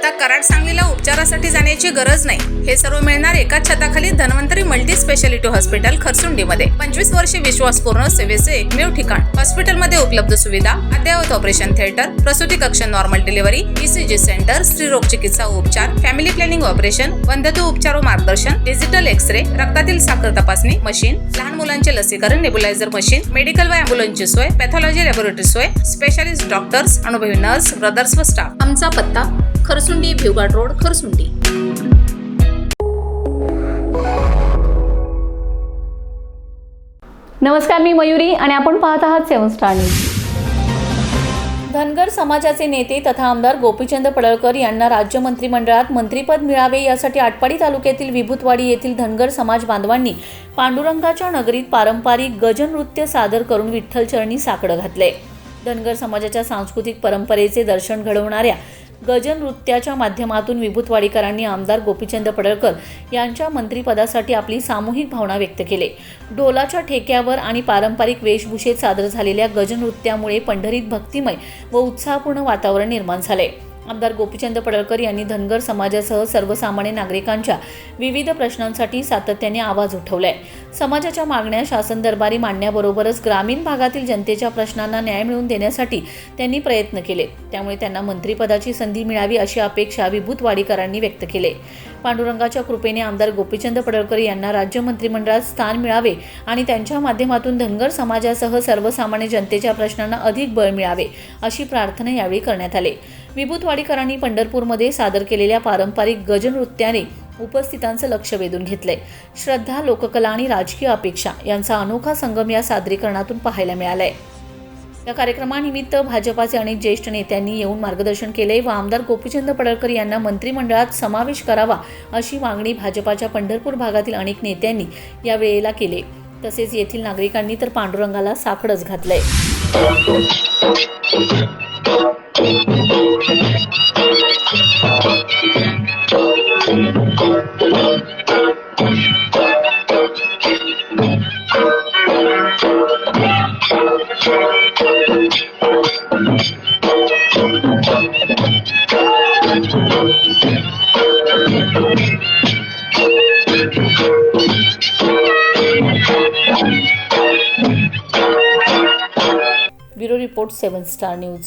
आता कराड सांगलीला उपचारासाठी जाण्याची गरज नाही. हे सर्व मिळणार एकाच छताखाली धन्वंतरी मल्टी स्पेशालिटी हॉस्पिटल खरसुंडीमध्ये. 25 वर्षे विश्वासपूर्ण सेवेचे एकमेव ठिकाण. हॉस्पिटलमध्ये उपलब्ध सुविधा, अद्ययावत ऑपरेशन थिएटर, प्रसूती कक्ष, नॉर्मल डिलिव्हरी, ECG सेंटर, स्त्रीरोग चिकित्सा उपचार, फॅमिली प्लॅनिंग ऑपरेशन, वंध्यत्व उपचार व मार्गदर्शन, डिजिटल एक्स-रे, रक्तातील साखर तपासणी मशीन, लहान मुलांचे लसीकरण, नेब्युलायझर मशीन, मेडिकल व ॲम्ब्युलन्सची सोय, पॅथॉलॉजी लॅबोरेटरी सोय, स्पेशालिस्ट डॉक्टर्स, अनुभवी नर्स, ब्रदर्स व स्टाफ. आमचा पत्ता खरसुंडी, भिवघाट रोड, खरसुंडी. नमस्कार, मी मयुरी आणि आपण पाहत आहात 7 स्टार न्यूज. धनगर समाजाचे नेते तथा आमदार गोपीचंद पडळकर यांना राज्य मंत्रिमंडळात मंत्रिपद मिळावे यासाठी आटपाडी तालुक्यातील विभूतवाडी येथील धनगर समाज बांधवांनी पांडुरंगाच्या नगरीत पारंपरिक गजनृत्य सादर करून विठ्ठलचरणी साकडं घातले. धनगर समाजाच्या सांस्कृतिक परंपरेचे दर्शन घडवणाऱ्या गजन नृत्याच्या माध्यमातून विभूतवाडीकरांनी आमदार गोपीचंद पडळकर यांच्या मंत्रिपदासाठी आपली सामूहिक भावना व्यक्त केली. ढोलाच्या ठेक्यावर आणि पारंपरिक वेशभूषेत सादर झालेल्या गजन नृत्यामुळे पंढरीत भक्तिमय व उत्साहपूर्ण वातावरण निर्माण झाले. आमदार गोपीचंद पडळकर यांनी धनगर समाजासह सर्वसामान्य नागरिकांच्या विविध प्रश्नांसाठी सातत्याने आवाज उठवलाय. समाजाच्या मागण्या शासन दरबारी मांडण्याबरोबरच ग्रामीण भागातील जनतेच्या प्रश्नांना न्याय मिळवून देण्यासाठी त्यांनी प्रयत्न केले. त्यामुळे त्यांना मंत्रिपदाची संधी मिळावी अशी अपेक्षा विभूतवाडीकरांनी व्यक्त केली. पांडुरंगाच्या कृपेने आमदार गोपीचंद पडळकर यांना राज्य मंत्रिमंडळात स्थान मिळावे आणि त्यांच्या माध्यमातून धनगर समाजासह सर्वसामान्य जनतेच्या प्रश्नांना अधिक बळ मिळावे अशी प्रार्थना यावेळी करण्यात आली. विभूतवाडीकरांनी पंढरपूरमध्ये सादर केलेल्या पारंपरिक गजनृत्याने उपस्थितांचं लक्ष वेधून घेतलंय. श्रद्धा, लोककला आणि राजकीय अपेक्षा यांचा अनोखा संगम या सादरीकरणातून पाहायला मिळालाय. या कार्यक्रमानिमित्त भाजपाचे अनेक ज्येष्ठ नेत्यांनी येऊन मार्गदर्शन केले व आमदार गोपीचंद पडळकर यांना मंत्रिमंडळात समावेश करावा अशी मागणी भाजपाच्या पंढरपूर भागातील अनेक नेत्यांनी या वेळेला केली. तसेच येथील नागरिकांनी तर पांडुरंगाला साकडंच घातलंय. Bureau report 7 star news.